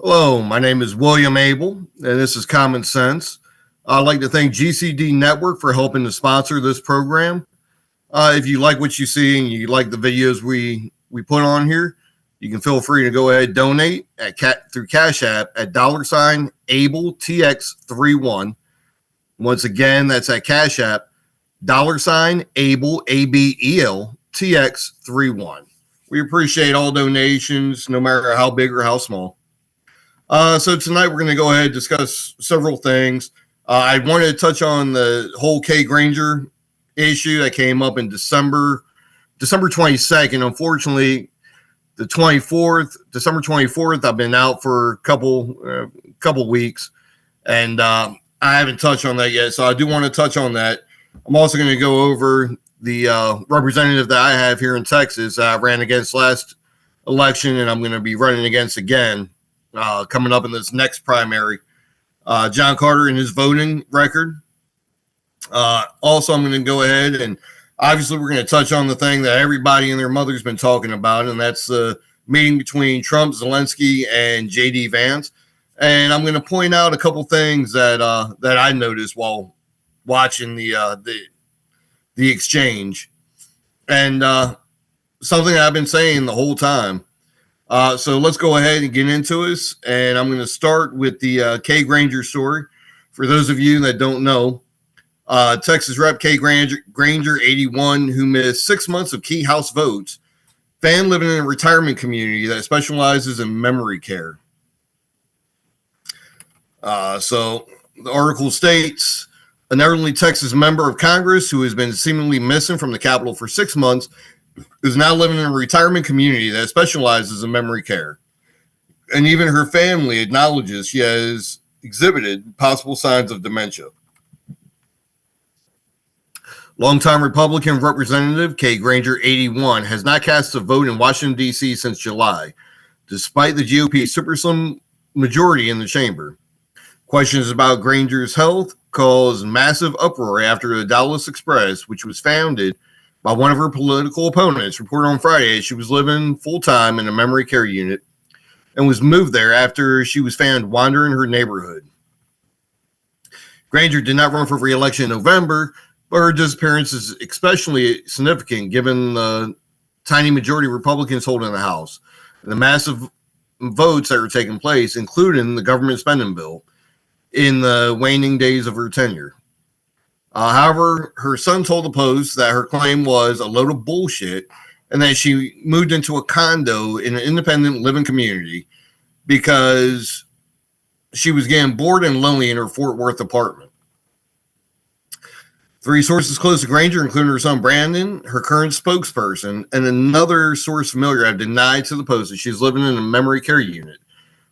Hello, my name is William Abel, and this is Common Sense. I'd like to thank GCD Network for helping to sponsor this program. If you like what you see and you like the videos we put on here, you can feel free to go ahead and donate through Cash App at $AbelTX31. Once again, that's at Cash App $Abel ABEL TX31. We appreciate all donations, no matter how big or how small. So tonight we're going to go ahead and discuss several things. I wanted to touch on the whole Granger issue that came up in December 22nd. Unfortunately, December 24th, I've been out for a couple weeks, and I haven't touched on that yet. So I do want to touch on that. I'm also going to go over the representative that I have here in Texas that I ran against last election, and I'm going to be running against again. Coming up in this next primary, John Carter and his voting record. Also, I'm going to go ahead and obviously we're going to touch on the thing that everybody and their mother's been talking about, and that's the meeting between Trump, Zelensky, and J.D. Vance. And I'm going to point out a couple things that I noticed while watching the exchange, and something I've been saying the whole time. So let's go ahead and get into this. And I'm going to start with the Granger story. For those of you that don't know, Texas Rep. Granger, 81, who missed 6 months of key House votes, fan living in a retirement community that specializes in memory care. So the article states, an elderly Texas member of Congress who has been seemingly missing from the Capitol for 6 months is now living in a retirement community that specializes in memory care. And even her family acknowledges she has exhibited possible signs of dementia. Longtime Republican Representative Granger, 81, has not cast a vote in Washington, D.C. since July, despite the GOP super slim majority in the chamber. Questions about Granger's health caused massive uproar after the Dallas Express, which was founded by one of her political opponents, reported on Friday she was living full-time in a memory care unit and was moved there after she was found wandering her neighborhood. Granger did not run for re-election in November, but her disappearance is especially significant given the tiny majority Republicans hold in the House and the massive votes that are taking place, including the government spending bill, in the waning days of her tenure. However, her son told the Post that her claim was a load of bullshit and that she moved into a condo in an independent living community because she was getting bored and lonely in her Fort Worth apartment. Three sources close to Granger, including her son Brandon, her current spokesperson, and another source familiar, have denied to the Post that she's living in a memory care unit.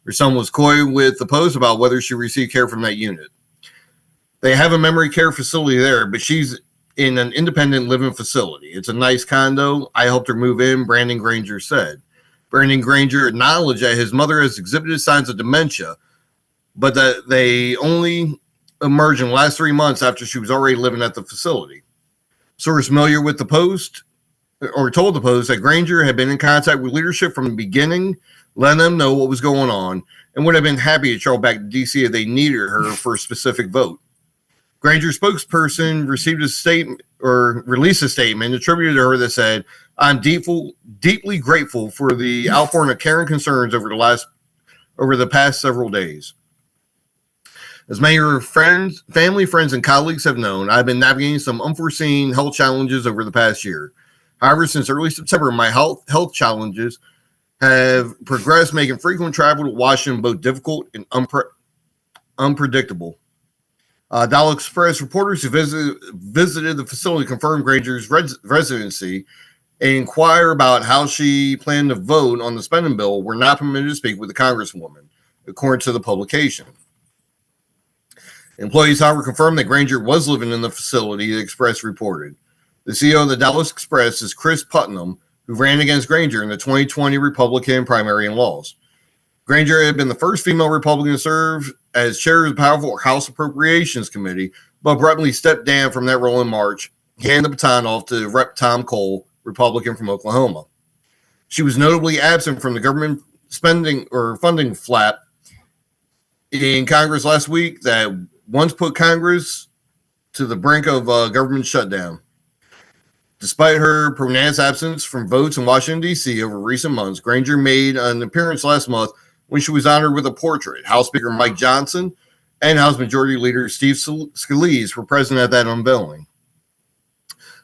Her son was coy with the Post about whether she received care from that unit. They have a memory care facility there, but she's in an independent living facility. It's a nice condo. I helped her move in, Brandon Granger said. Brandon Granger acknowledged that his mother has exhibited signs of dementia, but that they only emerged in the last 3 months after she was already living at the facility. Source familiar with the Post, or told the Post, that Granger had been in contact with leadership from the beginning, letting them know what was going on, and would have been happy to travel back to D.C. if they needed her for a specific vote. Granger's spokesperson released a statement attributed to her that said, "I'm deeply grateful for the outpouring of care and concerns over the past several days. As many of her family, friends, and colleagues have known, I've been navigating some unforeseen health challenges over the past year. However, since early September, my health challenges have progressed, making frequent travel to Washington both difficult and unpredictable." Dallas Express reporters who visited the facility confirmed Granger's residency and inquire about how she planned to vote on the spending bill were not permitted to speak with the Congresswoman, according to the publication. Employees, however, confirmed that Granger was living in the facility, the Express reported. The CEO of the Dallas Express is Chris Putnam, who ran against Granger in the 2020 Republican primary and laws. Granger had been the first female Republican to serve as chair of the powerful House Appropriations Committee, but abruptly stepped down from that role in March, handing the baton off to Rep. Tom Cole, Republican from Oklahoma. She was notably absent from the government spending or funding flap in Congress last week that once put Congress to the brink of government shutdown. Despite her pronounced absence from votes in Washington, D.C. over recent months, Granger made an appearance last month when she was honored with a portrait. House Speaker Mike Johnson and House Majority Leader Steve Scalise were present at that unveiling.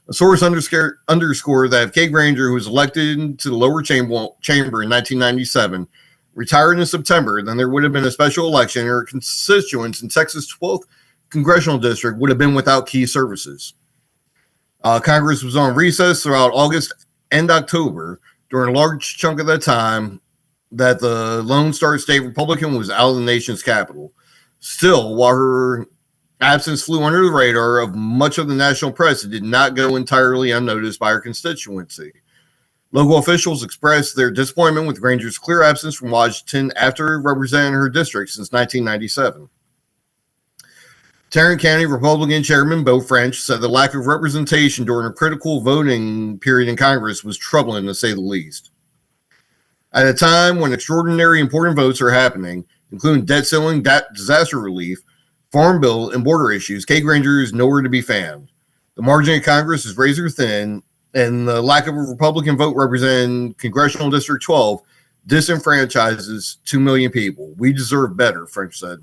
A source underscored that if Kay Granger, who was elected to the lower chamber in 1997, retired in September, then there would have been a special election, and her constituents in Texas' 12th congressional district would have been without key services. Congress was on recess throughout August and October during a large chunk of that time that the Lone Star State Republican was out of the nation's capital. Still, while her absence flew under the radar of much of the national press, it did not go entirely unnoticed by her constituency. Local officials expressed their disappointment with Granger's clear absence from Washington after representing her district since 1997. Tarrant County Republican Chairman Beau French said the lack of representation during a critical voting period in Congress was troubling, to say the least. At a time when extraordinary important votes are happening, including debt ceiling, disaster relief, farm bill, and border issues, Kay Granger is nowhere to be found. The margin in Congress is razor thin, and the lack of a Republican vote representing Congressional District 12 disenfranchises 2 million people. We deserve better, French said.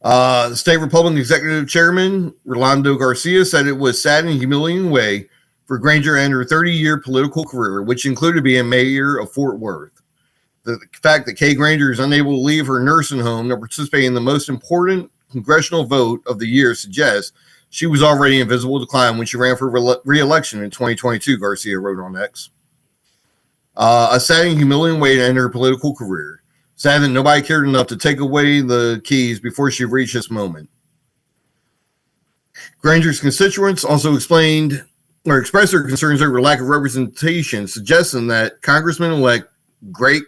The state Republican executive chairman, Rolando Garcia, said it was sad and humiliating way for Granger to end her 30-year political career, which included being mayor of Fort Worth. The fact that Kay Granger is unable to leave her nursing home to participate in the most important congressional vote of the year suggests she was already in visible decline when she ran for re-election in 2022, Garcia wrote on X. A sad and humiliating way to end her political career. Sad that nobody cared enough to take away the keys before she reached this moment. Granger's constituents also expressed their concerns over lack of representation, suggesting that Congressman-elect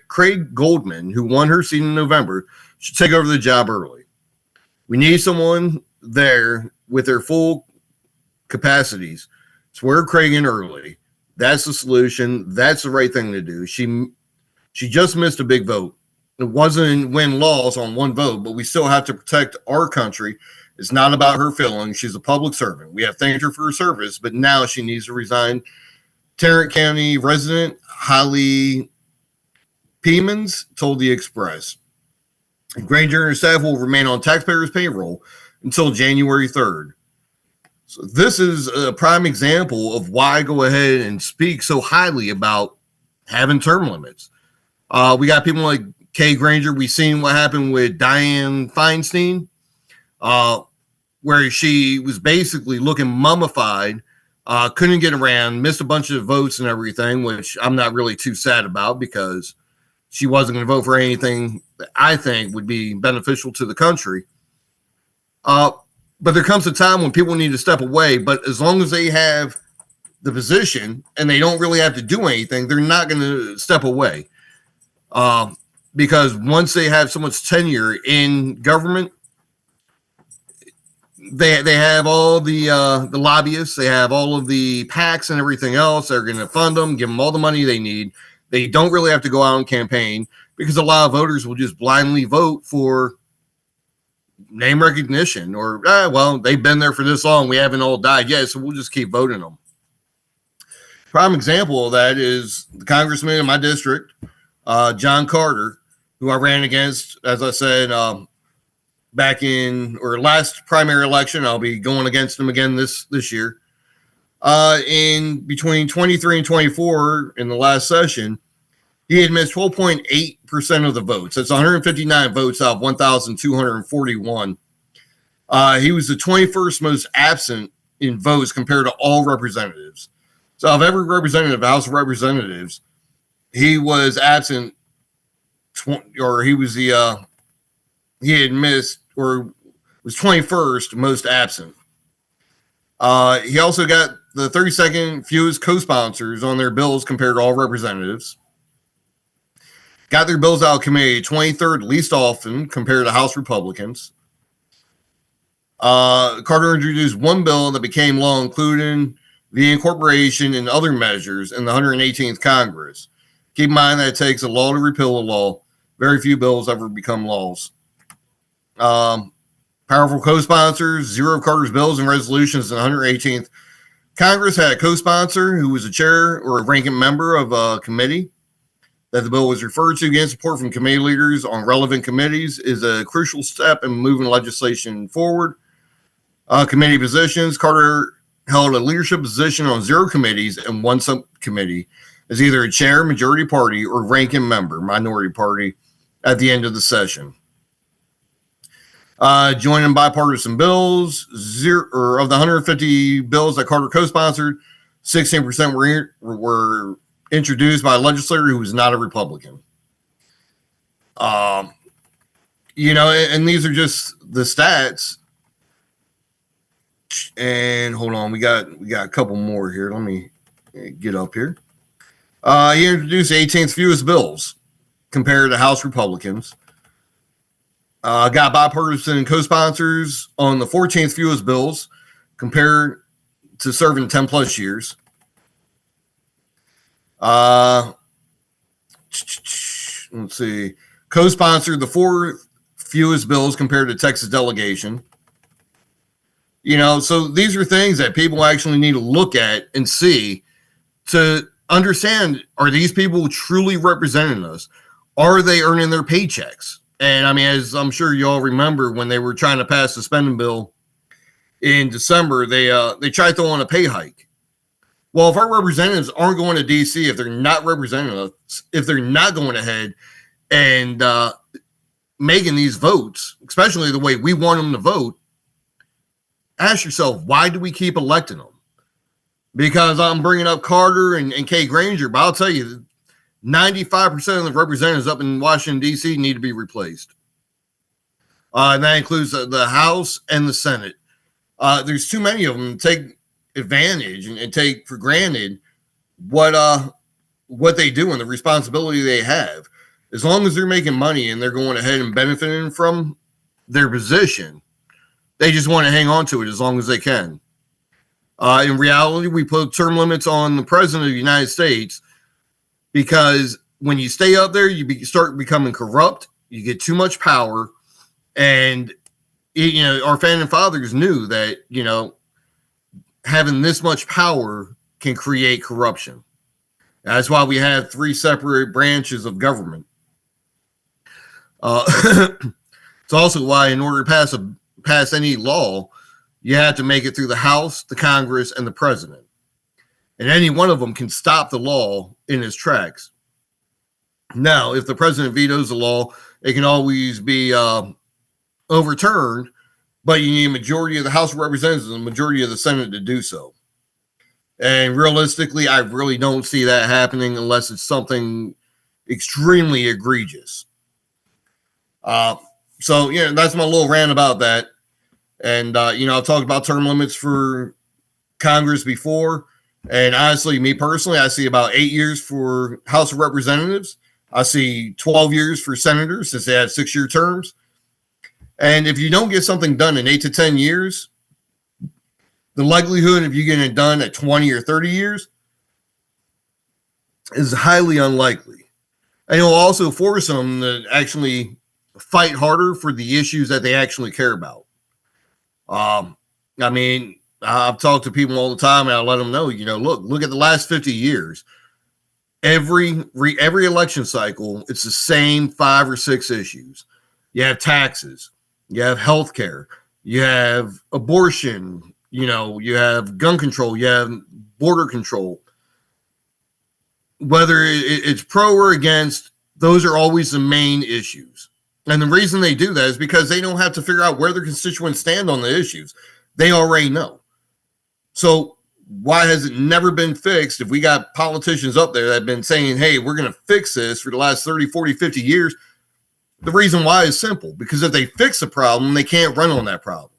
Craig Goldman, who won her seat in November, should take over the job early. We need someone there with their full capacities. Swear Craig in early. That's the solution. That's the right thing to do. She just missed a big vote. It wasn't win-loss on one vote, but we still have to protect our country. It's not about her feelings. She's a public servant. We have thanked her for her service, but now she needs to resign. Tarrant County resident Holly Piemans told the Express. Granger and her staff will remain on taxpayers' payroll until January 3rd. So this is a prime example of why I go ahead and speak so highly about having term limits. We got people like Kay Granger. We've seen what happened with Dianne Feinstein, where she was basically looking mummified, couldn't get around, missed a bunch of votes and everything, which I'm not really too sad about because she wasn't going to vote for anything that I think would be beneficial to the country. But there comes a time when people need to step away, but as long as they have the position and they don't really have to do anything, they're not going to step away. Because once they have so much tenure in government, they have all the lobbyists, they have all of the PACs and everything else. They're going to fund them, give them all the money they need. They don't really have to go out and campaign because a lot of voters will just blindly vote for name recognition or, well, they've been there for this long. We haven't all died yet, so we'll just keep voting them. Prime example of that is the congressman in my district, John Carter, who I ran against, as I said, back in or last primary election. I'll be going against him again this year. In between 23 and 24 in the last session, he had missed 12.8% of the votes. That's 159 votes out of 1,241. He was the 21st most absent in votes compared to all representatives. So of every representative, House of Representatives, he was absent, or he was he had missed or was 21st most absent. He also got the 32nd fewest co-sponsors on their bills compared to all representatives. Got their bills out of committee 23rd least often compared to House Republicans. Carter introduced one bill that became law, including the incorporation and other measures in the 118th Congress. Keep in mind that it takes a law to repeal a law. Very few bills ever become laws. Powerful co-sponsors, 0 of Carter's bills and resolutions in the 118th Congress had a co-sponsor who was a chair or a ranking member of a committee that the bill was referred to. Getting support from committee leaders on relevant committees is a crucial step in moving legislation forward. Committee positions, Carter held a leadership position on 0 committees and 1 subcommittee as either a chair, majority party, or ranking member, minority party, at the end of the session. Joining bipartisan bills, of the 150 bills that Carter co-sponsored, 16% were introduced by a legislator who was not a Republican. And these are just the stats. And hold on, we got a couple more here. Let me get up here. He introduced the 18th fewest bills compared to House Republicans. Got bipartisan co-sponsors on the 14th fewest bills compared to serving 10 plus years. Let's see. Co-sponsored the 4th fewest bills compared to Texas delegation. So these are things that people actually need to look at and see to understand, are these people truly representing us? Are they earning their paychecks? And I mean, as I'm sure you all remember, when they were trying to pass the spending bill in December, they tried throwing a pay hike. Well, if our representatives aren't going to D.C., if they're not representing us, if they're not going ahead and making these votes, especially the way we want them to vote, ask yourself, why do we keep electing them? Because I'm bringing up Carter and Kay Granger, but I'll tell you, 95% of the representatives up in Washington, D.C. need to be replaced. And that includes the House and the Senate. There's too many of them to take advantage and take for granted what they do and the responsibility they have. As long as they're making money and they're going ahead and benefiting from their position, they just want to hang on to it as long as they can. In reality, we put term limits on the president of the United States because when you stay up there, you start becoming corrupt. You get too much power. And, our founding fathers knew that, having this much power can create corruption. That's why we have 3 separate branches of government. It's also why in order to pass any law, you have to make it through the House, the Congress, and the president. And any one of them can stop the law in its tracks. Now, if the president vetoes the law, it can always be overturned, but you need a majority of the House of Representatives and a majority of the Senate to do so. And realistically, I really don't see that happening unless it's something extremely egregious. So, that's my little rant about that. And, I've talked about term limits for Congress before. And honestly, me personally, I see about 8 years for House of Representatives. I see 12 years for senators since they had 6-year terms. And if you don't get something done in 8 to 10 years, the likelihood of you getting it done at 20 or 30 years is highly unlikely. And it will also force them to actually fight harder for the issues that they actually care about. I've talked to people all the time, and I let them know, look at the last 50 years. Every election cycle, it's the same 5 or 6 issues. You have taxes, you have healthcare, you have abortion, you have gun control, you have border control. Whether it's pro or against, those are always the main issues. And the reason they do that is because they don't have to figure out where their constituents stand on the issues. They already know. So why has it never been fixed if we got politicians up there that have been saying, hey, we're going to fix this for the last 30, 40, 50 years? The reason why is simple. Because if they fix the problem, they can't run on that problem.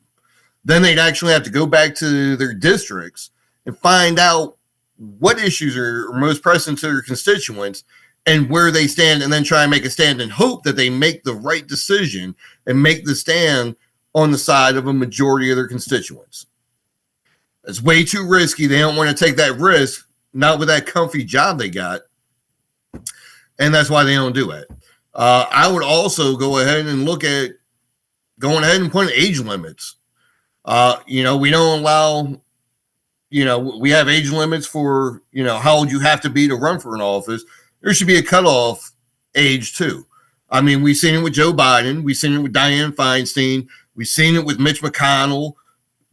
Then they'd actually have to go back to their districts and find out what issues are most pressing to their constituents and where they stand, and then try and make a stand and hope that they make the right decision and make the stand on the side of a majority of their constituents. It's way too risky. They don't want to take that risk, not with that comfy job they got. And that's why they don't do it. I would also go ahead and look at going ahead and putting age limits. We don't allow, we have age limits for, how old you have to be to run for an office. There should be a cutoff age too. I mean, we've seen it with Joe Biden. We've seen it with Dianne Feinstein. We've seen it with Mitch McConnell,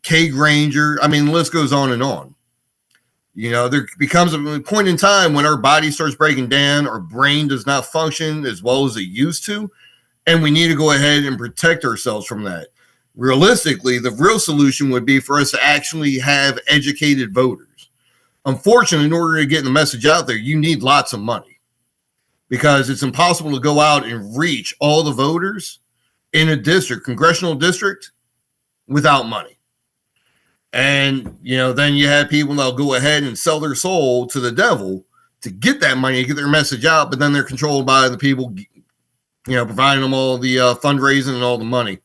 Granger. I mean, the list goes on and on. There becomes a point in time when our body starts breaking down, our brain does not function as well as it used to, and we need to go ahead and protect ourselves from that. Realistically, the real solution would be for us to actually have educated voters. Unfortunately, in order to get the message out there, you need lots of money because it's impossible to go out and reach all the voters in a district, congressional district, without money. And, then you have people that'll go ahead and sell their soul to the devil to get that money, to get their message out, but then they're controlled by the people, providing them all the fundraising and all the money.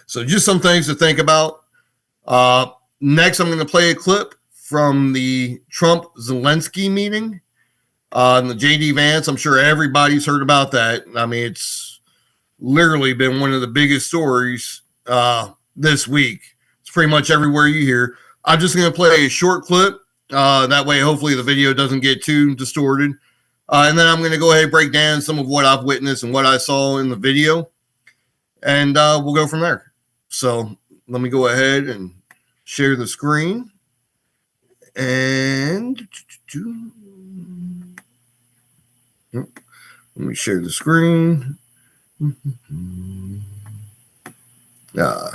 So just some things to think about. Next, I'm going to play a clip from the Trump-Zelensky meeting on the J.D. Vance. I'm sure everybody's heard about that. I mean, it's literally been one of the biggest stories this week. Pretty much everywhere you hear. I'm just going to play a short clip. That way, hopefully, the video doesn't get too distorted. And then I'm going to go ahead and break down some of what I've witnessed and what I saw in the video. And we'll go from there. So let me go ahead and share the screen. And let me share the screen. Oh,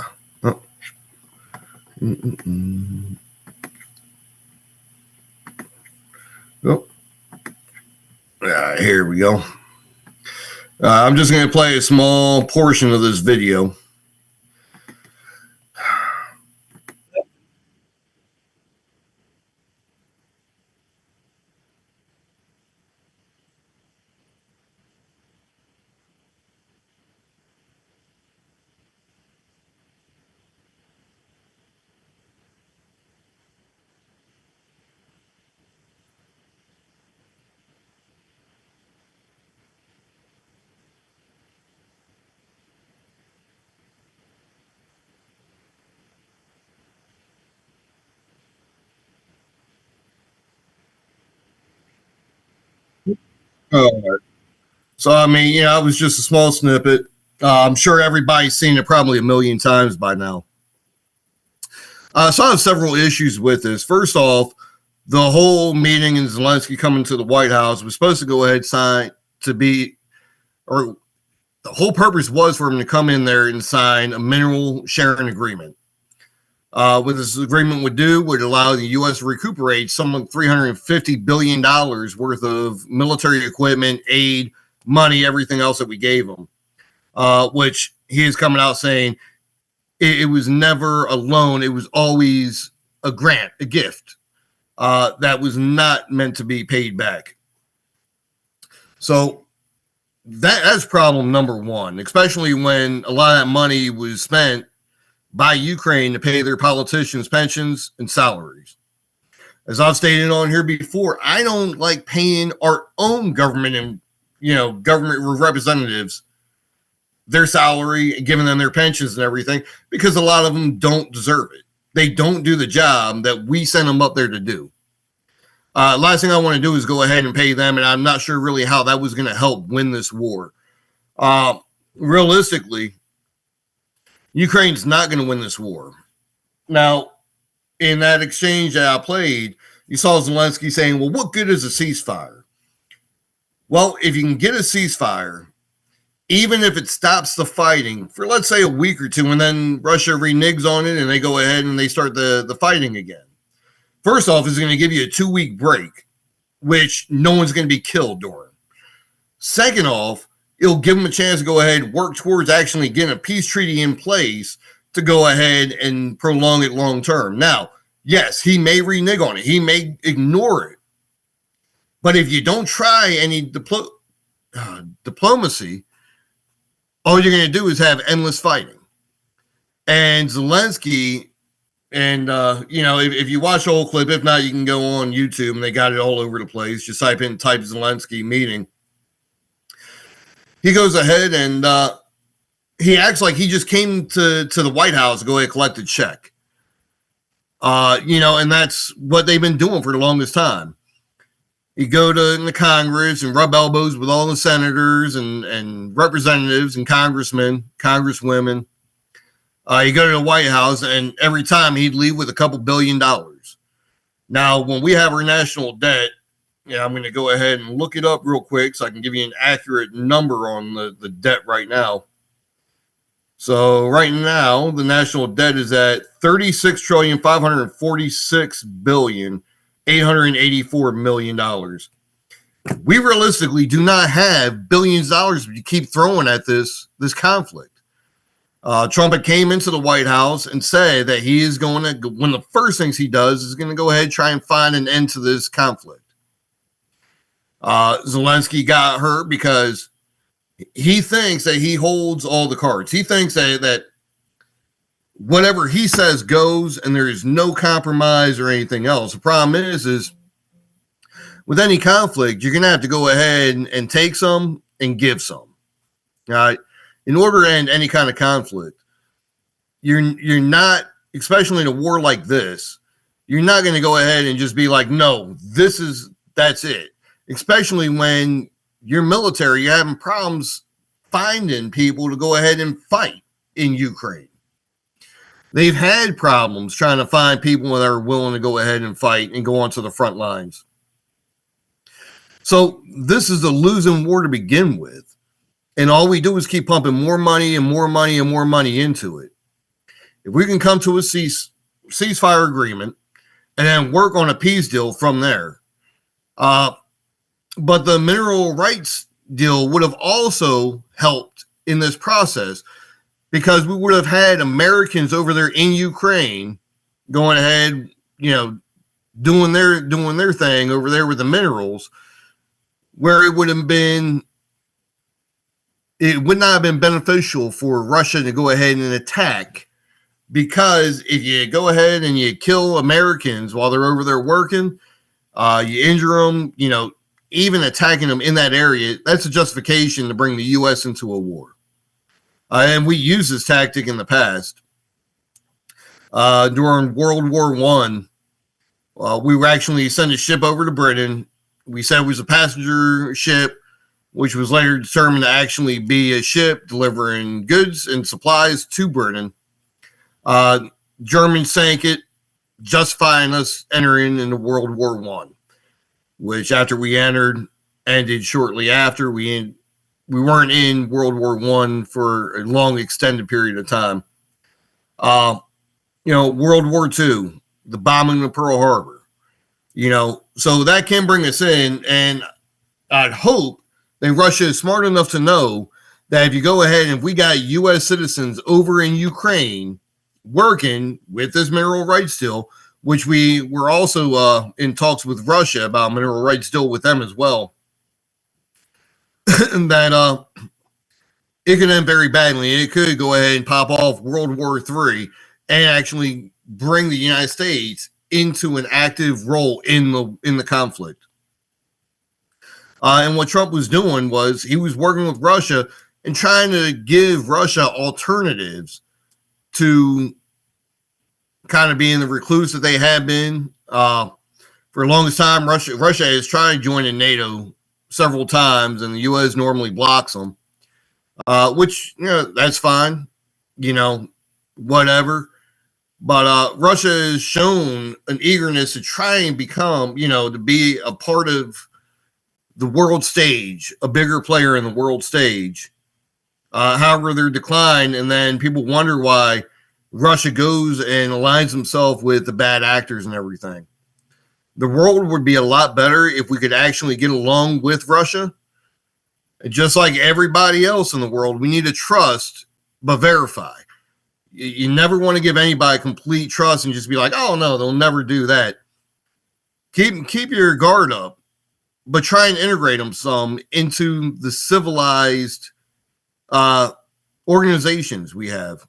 here we go. I'm just going to play a small portion of this video. So, I mean, it was just a small snippet. I'm sure everybody's seen it probably a million times by now. So I have several issues with this. First off, the whole meeting and Zelensky coming to the White House was supposed to go ahead the whole purpose was for him to come in there and sign a mineral sharing agreement. What this agreement would allow the U.S. to recuperate some $350 billion worth of military equipment, aid, money, everything else that we gave them, which he is coming out saying it was never a loan. It was always a grant, a gift that was not meant to be paid back. So that's problem number one, especially when a lot of that money was spent by Ukraine to pay their politicians' pensions and salaries. As I've stated on here before, I don't like paying our own government and government representatives their salary and giving them their pensions and everything, because a lot of them don't deserve it. They don't do the job that we sent them up there to do. Last thing I want to do is go ahead and pay them, and I'm not sure really how that was going to help win this war. Realistically, Ukraine's not going to win this war. Now, in that exchange that I played, you saw Zelensky saying, well, what good is a ceasefire? Well, if you can get a ceasefire, even if it stops the fighting for, let's say, a week or two, and then Russia reneges on it and they go ahead and they start the fighting again. First off, it's going to give you a 2-week break, which no one's going to be killed during. Second off, it'll give them a chance to go ahead and work towards actually getting a peace treaty in place to go ahead and prolong it long term. Now, yes, he may renege on it. He may ignore it. But if you don't try any diplomacy, all you're going to do is have endless fighting. And Zelensky, and, if you watch the whole clip, if not, you can go on YouTube and they got it all over the place. Just type Zelensky meeting. he goes ahead and he acts like he just came to the White House to go ahead and collect a check. And that's what they've been doing for the longest time. You go to the Congress and rub elbows with all the senators and representatives and congressmen, congresswomen. You go to the White House, and every time he'd leave with a couple $1 billion. Now, when we have our national debt, I'm going to go ahead and look it up real quick so I can give you an accurate number on the debt right now. So right now, the national debt is at $36,546,884,000,000. We realistically do not have billions of dollars to keep throwing at this conflict. Trump had came into the White House and said that he is going to, one of the first things he does is going to go ahead and try and find an end to this conflict. Zelensky got hurt because he thinks that he holds all the cards. He thinks that whatever he says goes and there is no compromise or anything else. The problem is with any conflict, you're going to have to go ahead and take some and give some. All right. In order to end any kind of conflict, you're not, especially in a war like this, you're not going to go ahead and just be like, no, that's it. Especially when your military, you're having problems finding people to go ahead and fight in Ukraine. They've had problems trying to find people that are willing to go ahead and fight and go onto the front lines. So this is a losing war to begin with. And all we do is keep pumping more money and more money and more money into it. If we can come to a ceasefire agreement and then work on a peace deal from there, but the mineral rights deal would have also helped in this process because we would have had Americans over there in Ukraine going ahead, doing their thing over there with the minerals, where it would not have been beneficial for Russia to go ahead and attack, because if you go ahead and you kill Americans while they're over there working, you injure them, even attacking them in that area, that's a justification to bring the U.S. into a war. And we used this tactic in the past. During World War I, we were actually sent a ship over to Britain. We said it was a passenger ship, which was later determined to actually be a ship delivering goods and supplies to Britain. Germans sank it, justifying us entering into World War I. Which after we ended shortly after. We weren't in World War I for a long extended period of time. World War II, the bombing of Pearl Harbor, so that can bring us in. And I'd hope that Russia is smart enough to know that if you go ahead and if we got U.S. citizens over in Ukraine working with this mineral rights deal, which we were also in talks with Russia about mineral rights deal with them as well, that it could end very badly. It could go ahead and pop off World War III and actually bring the United States into an active role in the conflict. And what Trump was doing was he was working with Russia and trying to give Russia alternatives to kind of being the recluse that they have been. For the longest time, Russia has tried to join in NATO several times, and the U.S. normally blocks them, which, that's fine, whatever. But Russia has shown an eagerness to try and become, to be a part of the world stage, a bigger player in the world stage. However, they're declined, and then people wonder why Russia goes and aligns himself with the bad actors and everything. The world would be a lot better if we could actually get along with Russia. And just like everybody else in the world, we need to trust but verify. You never want to give anybody complete trust and just be like, oh no, they'll never do that. Keep your guard up, but try and integrate them some into the civilized organizations we have.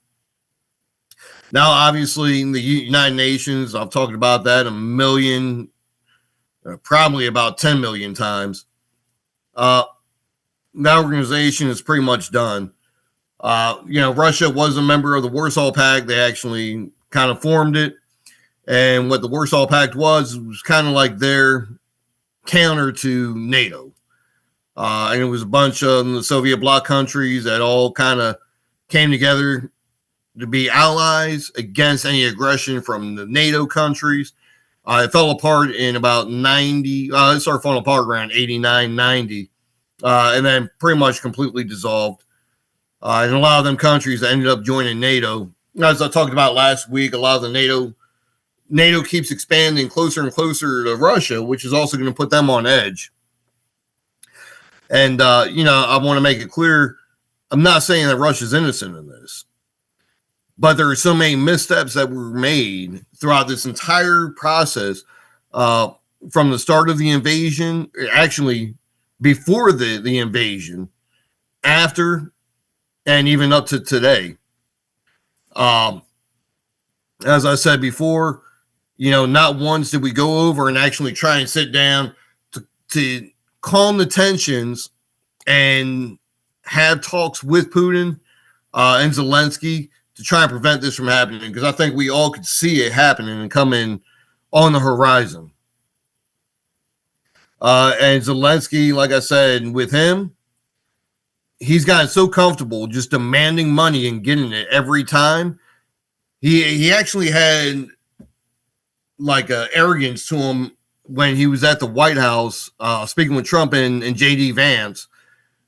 Now, obviously, in the United Nations, I've talked about that a million, probably about 10 million times. that organization is pretty much done. Russia was a member of the Warsaw Pact. They actually kind of formed it. And what the Warsaw Pact was kind of like their counter to NATO. And it was a bunch of the Soviet bloc countries that all kind of came together to be allies against any aggression from the NATO countries. It fell apart in about 90. It started falling apart around 89, 90. And then pretty much completely dissolved. And a lot of them countries ended up joining NATO. As I talked about last week, a lot of the NATO keeps expanding closer and closer to Russia, which is also going to put them on edge. And, I want to make it clear, I'm not saying that Russia's innocent in this, but there are so many missteps that were made throughout this entire process from the start of the invasion, actually before the invasion, after, and even up to today. As I said before, not once did we go over and actually try and sit down to calm the tensions and have talks with Putin and Zelensky to try and prevent this from happening, because I think we all could see it happening and coming on the horizon. And Zelensky, like I said, with him, he's gotten so comfortable just demanding money and getting it every time. He actually had like a arrogance to him when he was at the White House speaking with Trump and JD Vance.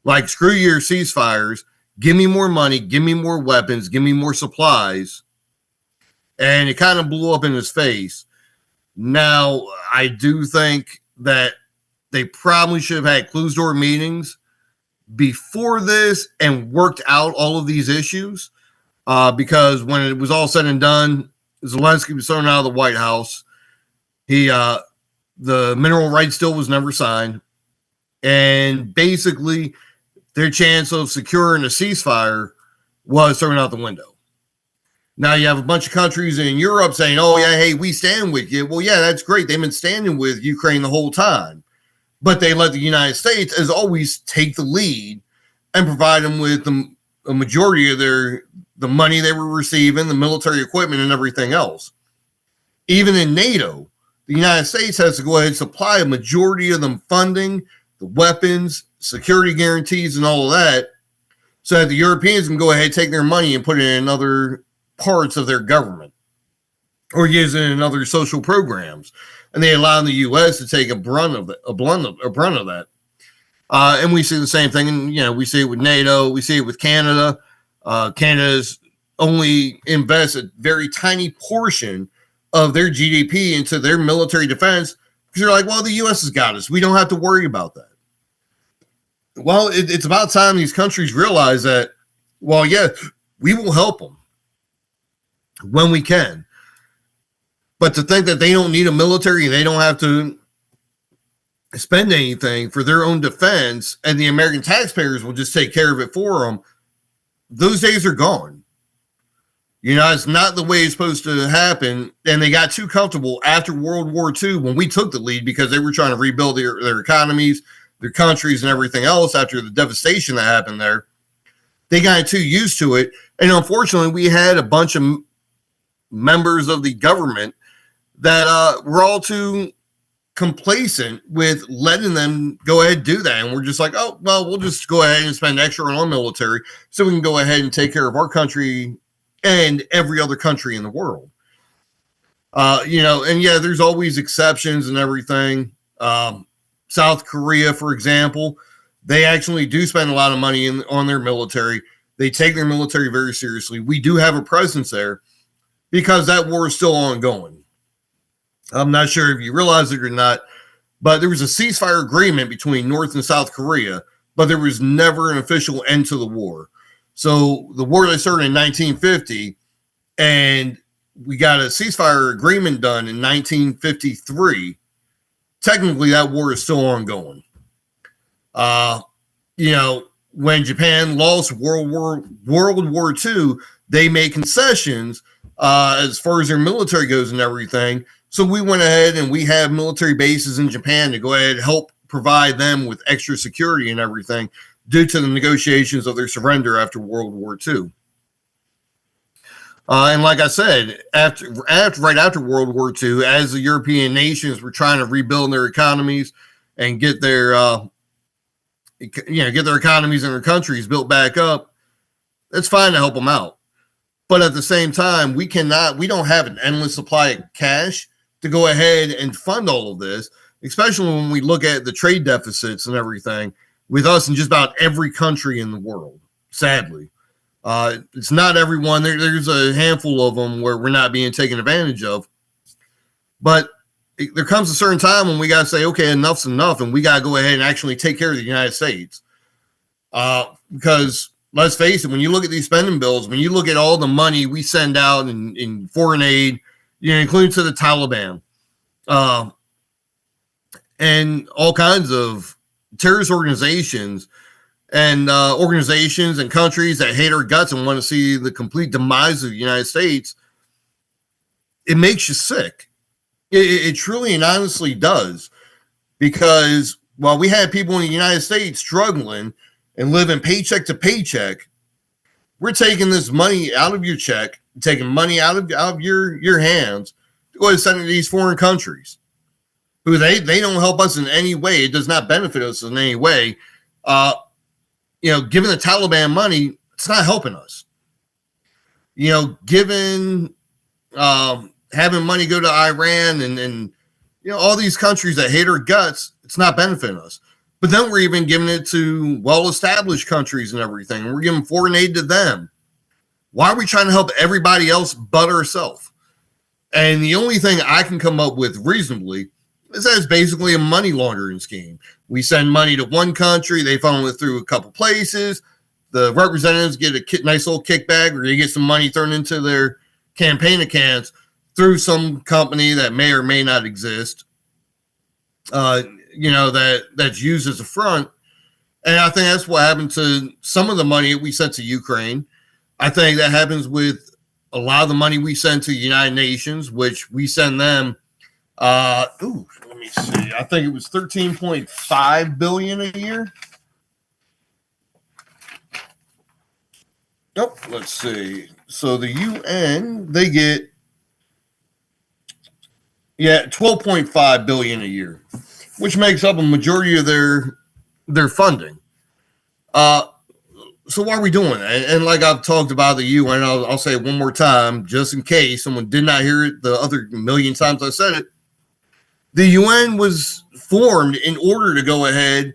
Like, screw your ceasefires. Give me more money. Give me more weapons. Give me more supplies. And it kind of blew up in his face. Now, I do think that they probably should have had closed-door meetings before this and worked out all of these issues. Because when it was all said and done, Zelensky was thrown out of the White House. The mineral rights deal was never signed. And basically, their chance of securing a ceasefire was thrown out the window. Now you have a bunch of countries in Europe saying, oh, yeah, hey, we stand with you. Well, yeah, that's great. They've been standing with Ukraine the whole time. But they let the United States, as always, take the lead and provide them with a majority of the money they were receiving, the military equipment, and everything else. Even in NATO, the United States has to go ahead and supply a majority of them funding, the weapons, security guarantees, and all of that, so that the Europeans can go ahead and take their money and put it in other parts of their government or use it in other social programs. And they allow the U.S. to take a brunt of that. And we see the same thing. And, we see it with NATO. We see it with Canada. Canada's only invests a very tiny portion of their GDP into their military defense because they're like, well, the U.S. has got us. We don't have to worry about that. Well, it's about time these countries realize that, well, yeah, we will help them when we can. But to think that they don't need a military, they don't have to spend anything for their own defense, and the American taxpayers will just take care of it for them, those days are gone. It's not the way it's supposed to happen. And they got too comfortable after World War II when we took the lead because they were trying to rebuild their economies, their countries, and everything else after the devastation that happened there. They got too used to it. And unfortunately, we had a bunch of members of the government that were all too complacent with letting them go ahead and do that. And we're just like, oh, well, we'll just go ahead and spend extra on our military so we can go ahead and take care of our country and every other country in the world. And yeah, there's always exceptions and everything. South Korea, for example, they actually do spend a lot of money on their military. They take their military very seriously. We do have a presence there because that war is still ongoing. I'm not sure if you realize it or not, but there was a ceasefire agreement between North and South Korea, but there was never an official end to the war. So the war that started in 1950, and we got a ceasefire agreement done in 1953. Technically, that war is still ongoing. When Japan lost World War II, they made concessions as far as their military goes and everything. So we went ahead and we have military bases in Japan to go ahead and help provide them with extra security and everything due to the negotiations of their surrender after World War II. And like I said, right after World War II, as the European nations were trying to rebuild their economies and get their get their economies and their countries built back up, it's fine to help them out. But at the same time, we don't have an endless supply of cash to go ahead and fund all of this, especially when we look at the trade deficits and everything with us in just about every country in the world, sadly. It's not everyone. There's a handful of them where we're not being taken advantage of. But there comes a certain time when we got to say, okay, enough's enough, and we got to go ahead and actually take care of the United States. Because let's face it, when you look at these spending bills, when you look at all the money we send out in foreign aid, including to the Taliban, and all kinds of terrorist organizations, and organizations and countries that hate our guts and want to see the complete demise of the United States, it makes you sick. It truly and honestly does. Because while we have people in the United States struggling and living paycheck to paycheck, we're taking this money out of your check, taking money out of your hands to go ahead and send it to these foreign countries who they don't help us in any way. It does not benefit us in any way. Giving the Taliban money, it's not helping us. Giving having money go to Iran and all these countries that hate our guts, it's not benefiting us. But then we're even giving it to well-established countries and everything. And we're giving foreign aid to them. Why are we trying to help everybody else but ourselves? And the only thing I can come up with reasonably is that it's basically a money laundering scheme. We send money to one country, they funnel it through a couple places. The representatives get a nice little kickback, or they get some money thrown into their campaign accounts through some company that may or may not exist. That's used as a front. And I think that's what happened to some of the money we sent to Ukraine. I think that happens with a lot of the money we send to the United Nations, which we send them. Let me see. I think it was $13.5 billion a year. Nope. Let's see. So the UN, they get $12.5 billion a year, which makes up a majority of their funding. So why are we doing that? And like I've talked about the UN, I'll say it one more time, just in case someone did not hear it the other million times I said it. The UN was formed in order to go ahead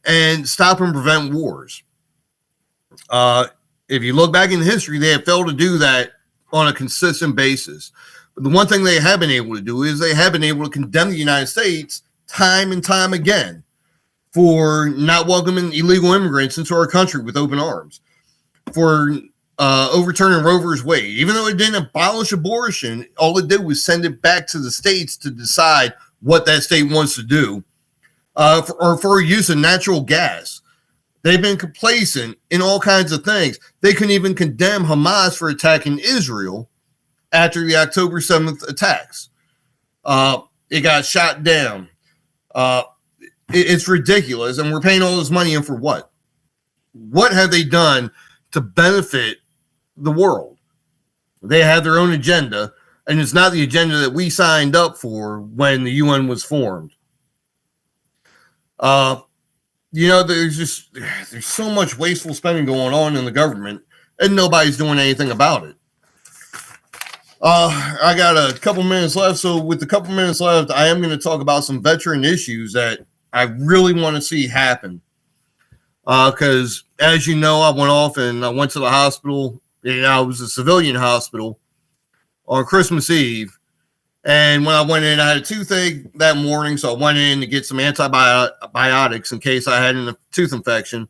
and stop and prevent wars. If you look back in history, they have failed to do that on a consistent basis. But the one thing they have been able to do is they have been able to condemn the United States time and time again for not welcoming illegal immigrants into our country with open arms, for overturning Roe v. Wade. Even though it didn't abolish abortion, all it did was send it back to the states to decide what that state wants to do, for use of natural gas. They've been complacent in all kinds of things. They couldn't even condemn Hamas for attacking Israel after the October 7th attacks. It got shot down. It's ridiculous, and we're paying all this money in for what? What have they done to benefit the world? They have their own agenda, and it's not the agenda that we signed up for when the UN was formed. There's so much wasteful spending going on in the government, and nobody's doing anything about it. I got a couple minutes left, so with the couple minutes left, I am going to talk about some veteran issues that I really want to see happen. Because, as you know, I went off and I went to the hospital. It was a civilian hospital on Christmas Eve. And when I went in, I had a toothache that morning, so I went in to get some antibiotics in case I had a tooth infection.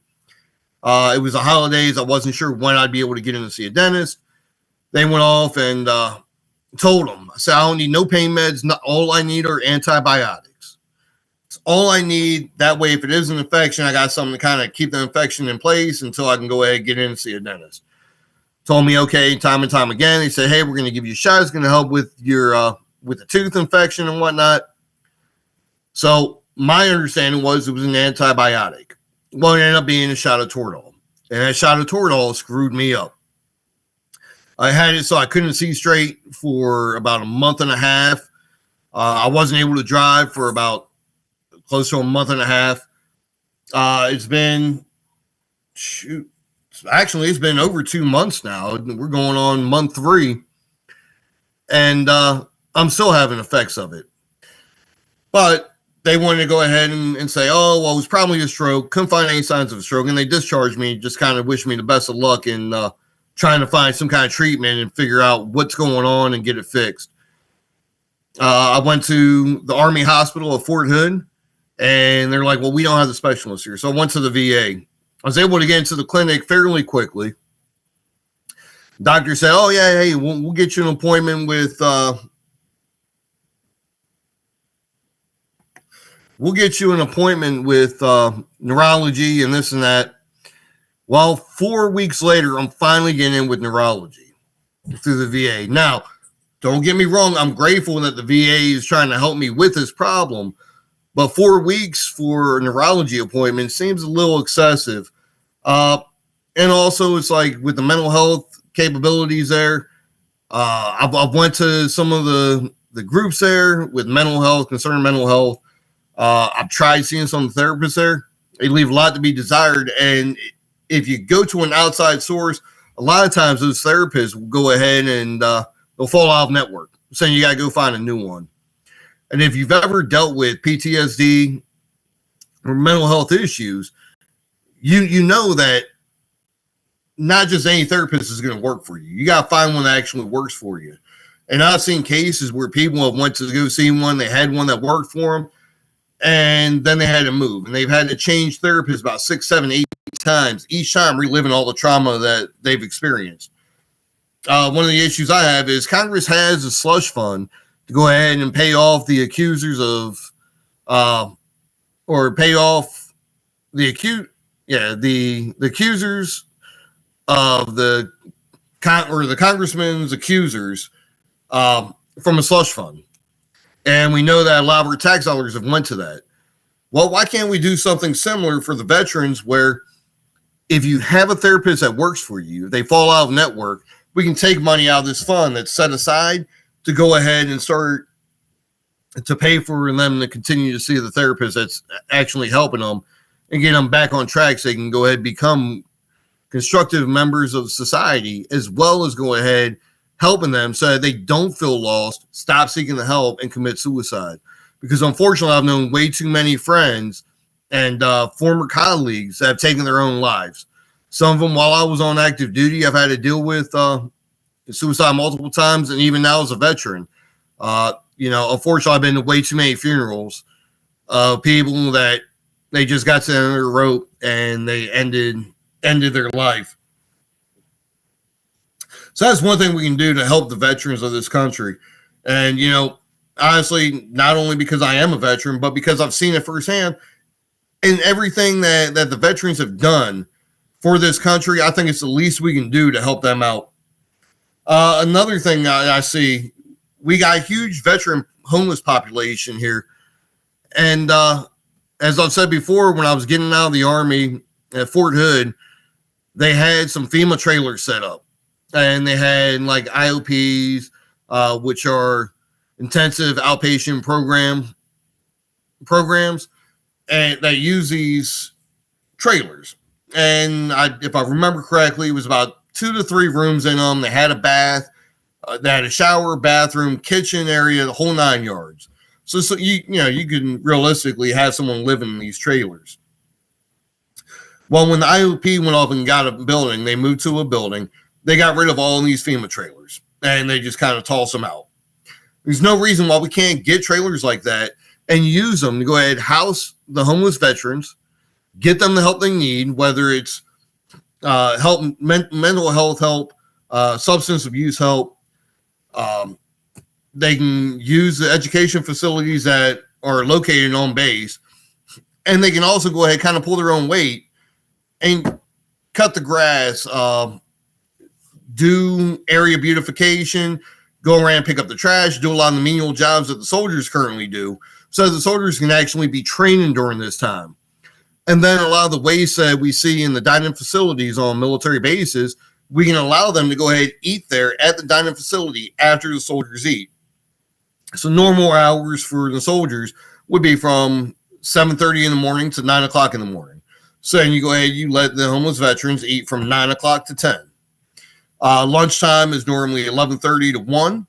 It was the holidays. I wasn't sure when I'd be able to get in to see a dentist. They went off and told them, I said, I don't need no pain meds. All I need are antibiotics. It's all I need. That way, if it is an infection, I got something to kind of keep the infection in place until I can go ahead and get in and see a dentist. Told me, okay, time and time again. They said, hey, we're going to give you a shot. It's going to help with your with the tooth infection and whatnot. So my understanding was it was an antibiotic. Well, it ended up being a shot of Toradol. And that shot of Toradol screwed me up. I had it so I couldn't see straight for about a month and a half. I wasn't able to drive for about close to a month and a half. It's been, it's been over 2 months now. We're going on month 3. And I'm still having effects of it. But they wanted to go ahead and say, oh, well, it was probably a stroke. Couldn't find any signs of a stroke. And they discharged me, just kind of wished me the best of luck in trying to find some kind of treatment and figure out what's going on and get it fixed. I went to the Army Hospital at Fort Hood, and they're like, well, we don't have the specialist here. So I went to the VA. I was able to get into the clinic fairly quickly. Doctor said, oh, yeah, hey, we'll get you an appointment with neurology and this and that. Well, 4 weeks later, I'm finally getting in with neurology through the VA. Now, don't get me wrong. I'm grateful that the VA is trying to help me with this problem. But 4 weeks for a neurology appointment seems a little excessive. And also, it's like with the mental health capabilities there, I've went to some of the groups there with mental health, concerned mental health. I've tried seeing some therapists there. They leave a lot to be desired. And if you go to an outside source, a lot of times those therapists will go ahead and they'll fall out of network, saying you got to go find a new one. And if you've ever dealt with PTSD or mental health issues, you know that not just any therapist is going to work for you. You got to find one that actually works for you. And I've seen cases where people have went to go see one, they had one that worked for them, and then they had to move. And they've had to change therapists about 6, 7, 8 times, each time reliving all the trauma that they've experienced. One of the issues I have is Congress has a slush fund to go ahead and pay off the accusers of, or pay off the accusers of the congressman's accusers from a slush fund. And we know that a lot of our tax dollars have went to that. Well, why can't we do something similar for the veterans where if you have a therapist that works for you, they fall out of network, we can take money out of this fund that's set aside to go ahead and start to pay for them to continue to see the therapist that's actually helping them and get them back on track so they can go ahead and become constructive members of society, as well as go ahead helping them so that they don't feel lost, stop seeking the help, and commit suicide. Because unfortunately, I've known way too many friends and former colleagues that have taken their own lives. Some of them, while I was on active duty, I've had to deal with suicide multiple times, and even now as a veteran. Unfortunately, I've been to way too many funerals of people that they just got to the end of the rope and they ended their life. So that's one thing we can do to help the veterans of this country. And, honestly, not only because I am a veteran, but because I've seen it firsthand and everything that the veterans have done for this country, I think it's the least we can do to help them out. Another thing I see, we got a huge veteran homeless population here. And as I've said before, when I was getting out of the Army at Fort Hood, they had some FEMA trailers set up. And they had like IOPs, which are intensive outpatient programs, and they use these trailers. And if I remember correctly, it was about 2 to 3 rooms in them. They had a bath, they had a shower, bathroom, kitchen area, the whole 9 yards. So you can realistically have someone living in these trailers. Well, when the IOP went off and got a building, they moved to a building. They got rid of all of these FEMA trailers, and they just kind of toss them out. There's no reason why we can't get trailers like that and use them to go ahead and house the homeless veterans, get them the help they need, whether it's mental health help, substance abuse help. They can use the education facilities that are located on base, and they can also go ahead, kind of pull their own weight and cut the grass, do area beautification, go around, pick up the trash, do a lot of the menial jobs that the soldiers currently do, so the soldiers can actually be training during this time. And then a lot of the waste that we see in the dining facilities on military bases, we can allow them to go ahead and eat there at the dining facility after the soldiers eat. So normal hours for the soldiers would be from 7:30 in the morning to 9 o'clock in the morning. So then you go ahead, you let the homeless veterans eat from 9 o'clock to 10. Lunchtime is normally 11:30 to 1.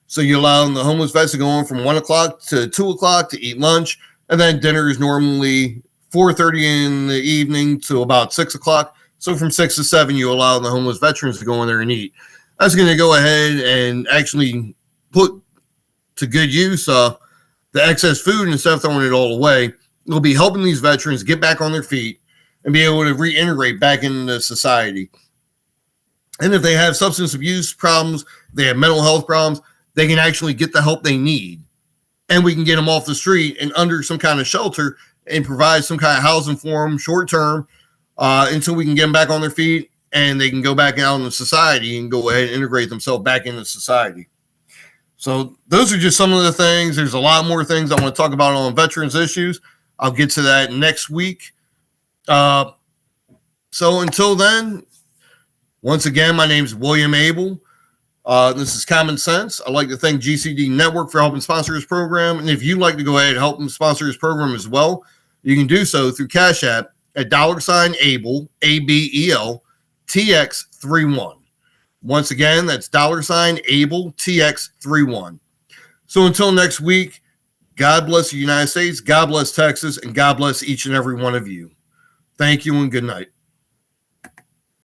So you allow the homeless vets to go on from 1 o'clock to 2 o'clock to eat lunch. And then dinner is normally 4:30 in the evening to about 6 o'clock. So from 6 to 7, you allow the homeless veterans to go in there and eat. That's going to go ahead and actually put to good use the excess food instead of throwing it all away. It'll be helping these veterans get back on their feet and be able to reintegrate back into society. And if they have substance abuse problems, they have mental health problems, they can actually get the help they need. And we can get them off the street and under some kind of shelter and provide some kind of housing for them short term until we can get them back on their feet and they can go back out into society and go ahead and integrate themselves back into society. So those are just some of the things. There's a lot more things I want to talk about on veterans issues. I'll get to that next week. So until then, once again, my name is William Abel. This is Common Sense. I'd like to thank GCD Network for helping sponsor this program. And if you'd like to go ahead and help them sponsor this program as well, you can do so through Cash App at $Abel, ABEL, TX31. Once again, that's $Abel, TX31. So until next week, God bless the United States, God bless Texas, and God bless each and every one of you. Thank you and good night.